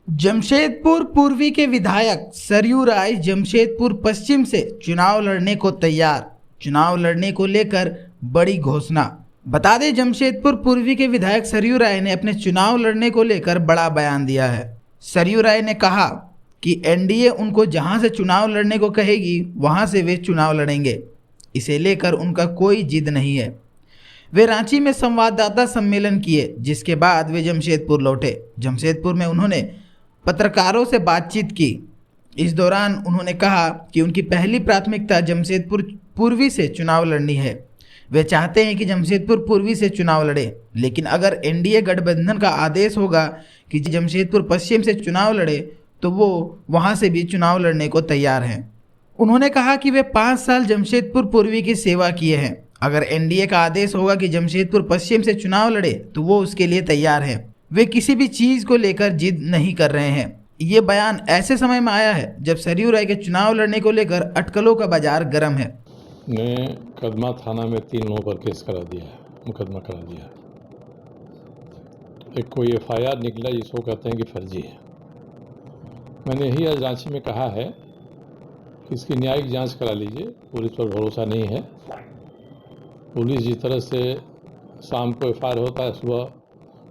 जमशेदपुर पूर्वी के विधायक सरयू राय जमशेदपुर पश्चिम से चुनाव लड़ने को तैयार। चुनाव लड़ने को लेकर बड़ी घोषणा। बता दें, जमशेदपुर पूर्वी के विधायक सरयू राय ने अपने चुनाव लड़ने को लेकर बड़ा बयान दिया है। सरयू राय ने कहा कि एनडीए उनको जहां से चुनाव लड़ने को कहेगी वहां से वे चुनाव लड़ेंगे। इसे लेकर उनका कोई जिद नहीं है। वे रांची में संवाददाता सम्मेलन किए, जिसके बाद वे जमशेदपुर लौटे। जमशेदपुर में उन्होंने पत्रकारों से बातचीत की। इस दौरान उन्होंने कहा कि उनकी पहली प्राथमिकता जमशेदपुर पूर्वी से चुनाव लड़नी है। वे चाहते हैं कि जमशेदपुर पूर्वी से चुनाव लड़े, लेकिन अगर एनडीए गठबंधन का आदेश होगा कि जमशेदपुर पश्चिम से चुनाव लड़े तो वो वहां से भी चुनाव लड़ने को तैयार हैं। उन्होंने कहा कि वे 5 साल जमशेदपुर पूर्वी की सेवा किए हैं। अगर एनडीए का आदेश होगा कि जमशेदपुर पश्चिम से चुनाव लड़े तो वो उसके लिए तैयार है। वे किसी भी चीज़ को लेकर जिद नहीं कर रहे हैं। ये बयान ऐसे समय में आया है जब सरयू राय के चुनाव लड़ने को लेकर अटकलों का बाजार गर्म है। ने कदमा थाना में 3 लोगों पर केस करा दिया है, मुकदमा करा दिया। एक कोई एफआईआर निकला जिसको कहते हैं कि फर्जी है। मैंने यही आज रांची में कहा है कि इसकी न्यायिक जांच करा लीजिए। पुलिस पर भरोसा नहीं है। पुलिस जिस तरह से शाम को एफआईआर होता है, सुबह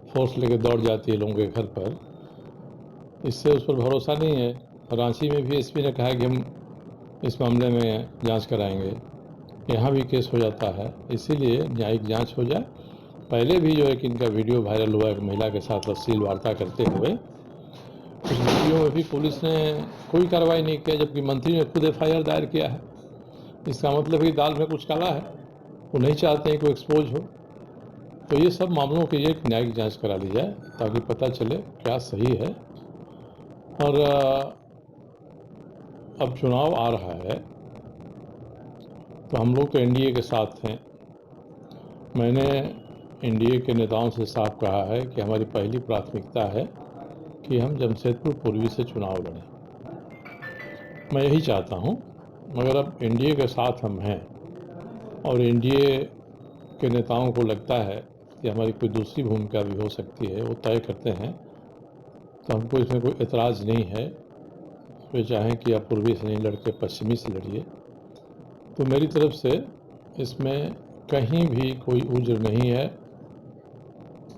फोर्स लेके दौड़ जाती है लोगों के घर पर, इससे उस पर भरोसा नहीं है। रांची में भी एसपी ने कहा कि हम इस मामले में जांच कराएंगे। यहाँ भी केस हो जाता है, इसीलिए न्यायिक जांच हो जाए। पहले भी जो है कि इनका वीडियो वायरल हुआ एक महिला के साथ अश्लील वार्ता करते हुए, उस वीडियो में भी पुलिस ने कोई कार्रवाई नहीं किया, जबकि मंत्री ने खुद एफआईआर दायर किया है। इसका मतलब कि दाल में कुछ काला है, वो नहीं चाहते हैं कि वो एक्सपोज हो। तो ये सब मामलों की एक न्यायिक जांच करा ली जाए ताकि पता चले क्या सही है। और अब चुनाव आ रहा है तो हम लोग तो एनडीए के साथ हैं। मैंने एनडीए के नेताओं से साफ कहा है कि हमारी पहली प्राथमिकता है कि हम जमशेदपुर पूर्वी से चुनाव लड़ें। मैं यही चाहता हूं, मगर अब एनडीए के साथ हम हैं और एनडीए के नेताओं को लगता है कि हमारी कोई दूसरी भूमिका भी हो सकती है, वो तय करते हैं, तो हमको इसमें कोई एतराज़ नहीं है। वे चाहें कि आप पूर्वी से नहीं लड़के पश्चिमी से लड़िए, तो मेरी तरफ से इसमें कहीं भी कोई उज्र नहीं है।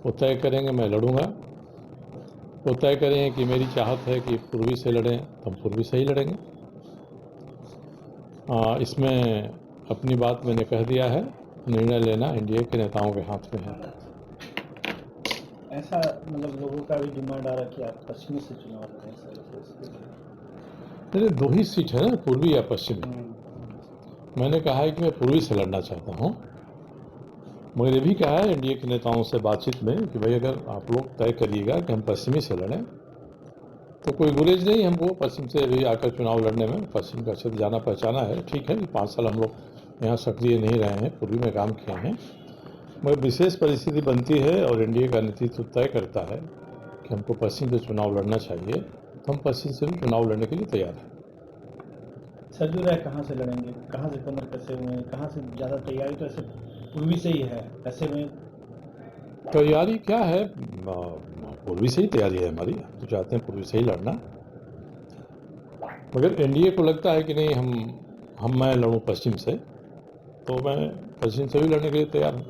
वो तय करेंगे, मैं लड़ूंगा। वो तय करेंगे कि मेरी चाहत है कि पूर्वी से लड़ें, तो हम पूर्वी से ही लड़ेंगे। इसमें अपनी बात मैंने कह दिया है, निर्णय लेना एनडीए के नेताओं के हाथ में है। ऐसा मतलब लोगों का भी डिमांड आ रहा है कि आप पश्चिमी से चुनाव लड़ें सर। मेरे 2 ही सीट है ना, पूर्वी या पश्चिमी। मैंने कहा है कि मैं पूर्वी से लड़ना चाहता हूँ। मगर ये भी कहा है एनडीए के नेताओं से बातचीत में कि भाई अगर आप लोग तय करिएगा कि हम पश्चिमी से लड़ें तो कोई गुरेज नहीं हमको पश्चिम से भी आकर चुनाव लड़ने में। पश्चिम का क्षेत्र जाना पहचाना है, ठीक है कि 5 साल हम लोग यहाँ सक्रिय नहीं रहे हैं, पूर्वी में काम किए हैं। मगर विशेष परिस्थिति बनती है और एनडीए का नेतृत्व तय करता है कि हमको पश्चिम से चुनाव लड़ना चाहिए, तो हम पश्चिम से भी चुनाव लड़ने के लिए तैयार हैं। सरयू राय कहाँ से लड़ेंगे, कहाँ से कमर कसे हुए हैं, कहाँ से ज़्यादा तैयारी तो ऐसे पूर्वी से ही है। ऐसे में तैयारी क्या है, पूर्वी से ही तैयारी है हमारी। तो चाहते हैं पूर्वी से ही लड़ना, मगर एनडीए को लगता है कि नहीं, मैं लड़ूं पश्चिम से, तो मैं पश्चिम से भी लड़ने के लिए तैयार हूँ।